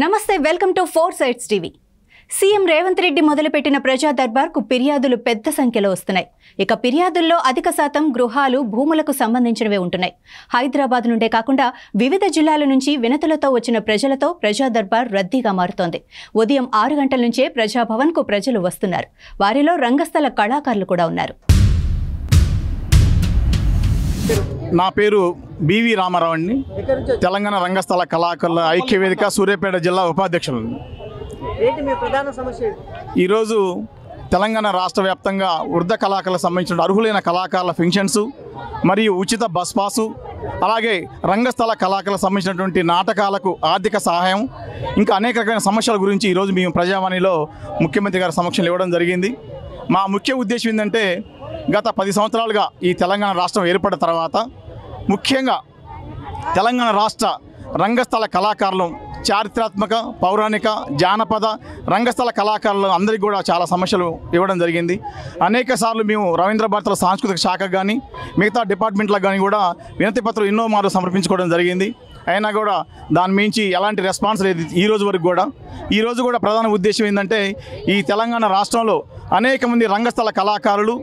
నమస్తే welcome to 4 sides TV. CM Revanth Reddy మొదలుపెట్టిన ప్రజా దర్బార్కు ఫిర్యాదులు పెద్ద సంఖ్యలో వస్తున్నాయి. ఇక ఫిర్యాదుల్లో అధిక శాతం గృహాలు, భూములకు సంబంధించినవే ఉంటున్నాయి. హైదరాబాద్ నుండే కాకుండా వివిధ జిల్లాల నుంచి వినతులతో వచ్చిన ప్రజలతో ప్రజా దర్బార్ రద్దీగా మారుతోంది. ఉదయం 6 గంటల నుంచే ప్రజాభవన్కు ప్రజలు వస్తున్నారు. వారిలో రంగస్థల కళాకారులు కూడా ఉన్నారు. నా పేరు బివి రామారావు అండి. తెలంగాణ రంగస్థల కళాకారుల ఐక్యవేదిక సూర్యాపేట జిల్లా ఉపాధ్యక్షులు. ఈరోజు తెలంగాణ రాష్ట్ర వ్యాప్తంగా వృద్ధ కళాకారులకు సంబంధించిన అర్హులైన కళాకారుల పెన్షన్స్ మరియు ఉచిత బస్ పాసు, అలాగే రంగస్థల కళాకారులకు సంబంధించినటువంటి నాటకాలకు ఆర్థిక సహాయం, ఇంకా అనేక రకమైన సమస్యల గురించి ఈరోజు మేము ప్రజావాణిలో ముఖ్యమంత్రి గారి సమక్షంలో ఇవ్వడం జరిగింది. మా ముఖ్య ఉద్దేశం ఏంటంటే, గత 10 సంవత్సరాలుగా ఈ తెలంగాణ రాష్ట్రం ఏర్పడిన తర్వాత ముఖ్యంగా తెలంగాణ రాష్ట్ర రంగస్థల కళాకారులు, చారిత్రాత్మక, పౌరాణిక, జానపద రంగస్థల కళాకారులు అందరికీ కూడా చాలా సమస్యలు ఇవ్వడం జరిగింది. అనేక సార్లు మేము రవీంద్ర భారతుల సాంస్కృతిక శాఖకు కానీ మిగతా డిపార్ట్మెంట్లకు కానీ కూడా వినతి పత్రం ఎన్నో మార్లు సమర్పించుకోవడం జరిగింది. అయినా కూడా దాని మించి ఎలాంటి రెస్పాన్స్ లేదు ఈరోజు వరకు కూడా. ఈరోజు కూడా ప్రధాన ఉద్దేశం ఏంటంటే, ఈ తెలంగాణ రాష్ట్రంలో అనేక మంది రంగస్థల కళాకారులు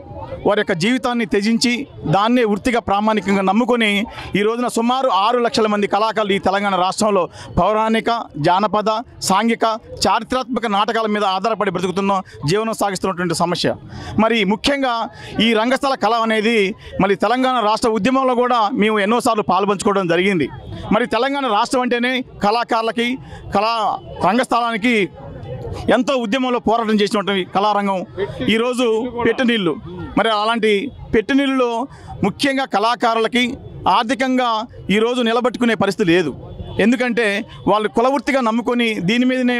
వారి యొక్క జీవితాన్ని త్యజించి దాన్నే వృత్తిగా ప్రామాణికంగా నమ్ముకొని ఈ రోజున సుమారు 6 లక్షల మంది కళాకారులు ఈ తెలంగాణ రాష్ట్రంలో పౌరాణిక, జానపద, సాంఘిక, చారిత్రాత్మక నాటకాల మీద ఆధారపడి బ్రతుకుతున్న జీవనం సాగిస్తున్నటువంటి సమస్య. మరి ముఖ్యంగా ఈ రంగస్థల కళ అనేది మరి తెలంగాణ రాష్ట్ర ఉద్యమంలో కూడా మేము ఎన్నోసార్లు పాల్పంచుకోవడం జరిగింది. మరి తెలంగాణ రాష్ట్రం అంటేనే కళాకారులకి, రంగస్థలానికి ఎంతో ఉద్యమంలో పోరాటం చేసినటువంటి కళారంగం ఈరోజు పెట్టినీళ్ళు. మరి అలాంటి పెట్టినీళ్ళలో ముఖ్యంగా కళాకారులకి ఆర్థికంగా ఈరోజు నిలబెట్టుకునే పరిస్థితి లేదు. ఎందుకంటే వాళ్ళు కులవృత్తిగా నమ్ముకొని దీని మీదనే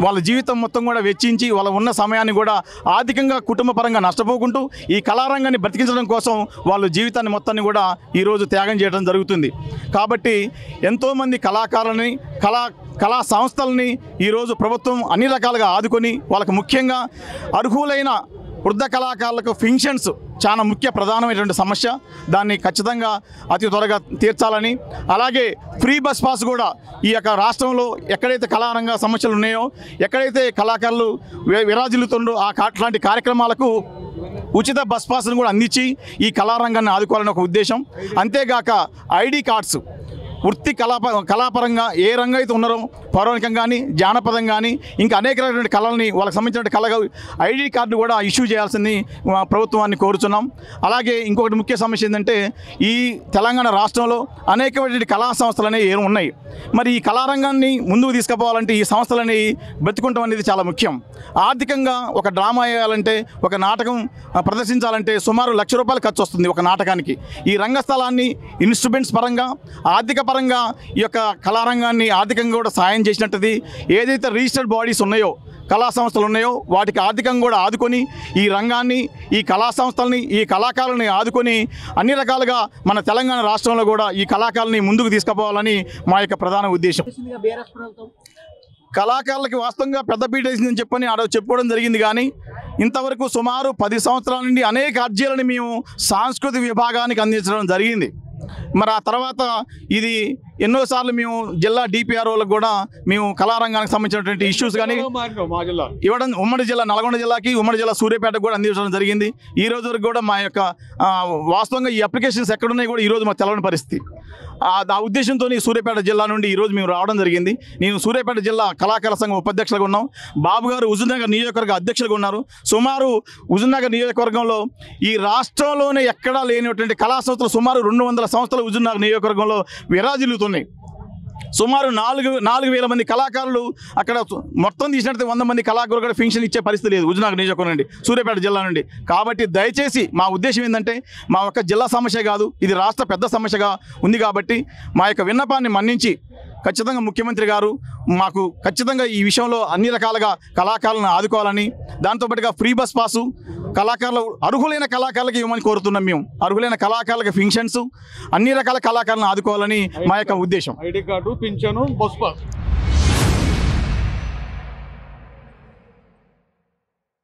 వాళ్ళ జీవితం మొత్తం కూడా వెచ్చించి వాళ్ళ ఉన్న సమయాన్ని కూడా ఆర్థికంగా కుటుంబపరంగా నష్టపోకుంటూ ఈ కళారంగాన్ని బ్రతికించడం కోసం వాళ్ళ జీవితాన్ని మొత్తాన్ని కూడా ఈరోజు త్యాగం చేయడం జరుగుతుంది. కాబట్టి ఎంతోమంది కళాకారులని, కళా సంస్థలని ఈరోజు ప్రభుత్వం అన్ని రకాలుగా ఆదుకొని వాళ్ళకు ముఖ్యంగా అర్హులైన వృద్ధ కళాకారులకు పెన్షన్స్ చాలా ముఖ్య ప్రధానమైనటువంటి సమస్య. దాన్ని ఖచ్చితంగా అతి త్వరగా తీర్చాలని, అలాగే ఫ్రీ బస్ పాస్ కూడా ఈ యొక్క రాష్ట్రంలో ఎక్కడైతే కళారంగ సమస్యలు ఉన్నాయో, ఎక్కడైతే కళాకారులు విరాజిల్లుతుండో అట్లాంటి కార్యక్రమాలకు ఉచిత బస్ పాస్ను కూడా అందించి ఈ కళారంగాన్ని ఆదుకోవాలని ఒక ఉద్దేశం. అంతేగాక ఐడి కార్డ్స్ వృత్తి కళాపరంగా ఏ రంగం అయితే ఉన్నారో, పౌరాణికం కానీ, జానపదం కానీ, ఇంకా అనేక రకమైన కళల్ని వాళ్ళకి సంబంధించిన కళగా ఐడి కార్డు కూడా ఇష్యూ చేయాల్సింది ప్రభుత్వాన్ని కోరుతున్నాం. అలాగే ఇంకొకటి ముఖ్య సమస్య ఏంటంటే, ఈ తెలంగాణ రాష్ట్రంలో అనేకమైన కళా సంస్థలు అనేవి ఉన్నాయి. మరి ఈ కళారంగాన్ని ముందుకు తీసుకుపోవాలంటే ఈ సంస్థలని బ్రతుకుంటాం అనేది చాలా ముఖ్యం. ఆర్థికంగా ఒక డ్రామా వేయాలంటే, ఒక నాటకం ప్రదర్శించాలంటే సుమారు ₹1,00,000 ఖర్చు వస్తుంది ఒక నాటకానికి. ఈ రంగస్థలాన్ని ఇన్స్ట్రుమెంట్స్ పరంగా, ఆర్థిక పరంగా ఈ యొక్క కళారంగాన్ని ఆర్థికంగా కూడా సాయం చేసినట్టుది. ఏదైతే రిజిస్టర్డ్ బాడీస్ ఉన్నాయో, కళా సంస్థలు ఉన్నాయో వాటికి ఆర్థికంగా కూడా ఆదుకొని ఈ రంగాన్ని, ఈ కళా సంస్థలని, ఈ కళాకారులని ఆదుకొని అన్ని రకాలుగా మన తెలంగాణ రాష్ట్రంలో కూడా ఈ కళాకారులని ముందుకు తీసుకుపోవాలని మా యొక్క ప్రధాన ఉద్దేశం. కళాకారులకి వాస్తవంగా పెద్దపీట వేసిందని చెప్పని చెప్పుకోవడం జరిగింది. కానీ ఇంతవరకు సుమారు 10 సంవత్సరాల నుండి అనేక అర్జీలను మేము సాంస్కృతిక విభాగానికి అందించడం జరిగింది. మరి ఆ తర్వాత ఇది ఎన్నోసార్లు మేము జిల్లా డిపిఆర్ఓలకు కూడా మేము కళారంగానికి సంబంధించినటువంటి ఇష్యూస్ కానీ ఇవ్వడం, ఉమ్మడి జిల్లా నల్గొండ జిల్లాకి, ఉమ్మడి జిల్లా సూర్యాపేటకు కూడా అందించడం జరిగింది. ఈ రోజు వరకు కూడా మా యొక్క వాస్తవంగా ఈ అప్లికేషన్స్ ఎక్కడున్నాయి కూడా ఈరోజు మాకు తెలవని పరిస్థితి. ఆ ఉద్దేశంతో సూర్యాపేట జిల్లా నుండి ఈరోజు మేము రావడం జరిగింది. నేను సూర్యాపేట జిల్లా కళాకారుల సంఘం ఉపాధ్యక్షులుగా ఉన్నాం. బాబు గారు హుజూర్నగర్ నియోజకవర్గ అధ్యక్షులుగా ఉన్నారు. సుమారు హుజూర్నగర్ నియోజకవర్గంలో ఈ రాష్ట్రంలోనే ఎక్కడా లేనటువంటి కళా సంస్థలు సుమారు 200 సంస్థలు హుజూర్నగర్ నియోజకవర్గంలో విరాజిల్లుతున్నాయి. సుమారు 4,000 మంది కళాకారులు అక్కడ మొత్తం తీసినట్టు 100 మంది కళాకారులు కూడా పెన్షన్ ఇచ్చే పరిస్థితి లేదు హుజూర్నగర్ నియోజకవర్గం నుండి, సూర్యాపేట జిల్లా నుండి. కాబట్టి దయచేసి మా ఉద్దేశం ఏంటంటే, మా యొక్క జిల్లా సమస్య కాదు, ఇది రాష్ట్ర పెద్ద సమస్యగా ఉంది. కాబట్టి మా యొక్క విన్నపాన్ని మన్నించి ఖచ్చితంగా ముఖ్యమంత్రి గారు మాకు ఖచ్చితంగా ఈ విషయంలో అన్ని రకాలుగా కళాకారులను ఆదుకోవాలని, దాంతోపాటుగా ఫ్రీ బస్ పాసు కళాకారులు అర్హులైన కళాకారులకు ఇవ్వమని కోరుతున్నాం. మేము అర్హులైన కళాకారులకు పెన్షన్స్, అన్ని రకాల కళాకారులను ఆదుకోవాలని మా యొక్క ఉద్దేశం. ఐడి కార్డు, పింఛను, బస్ పాస్.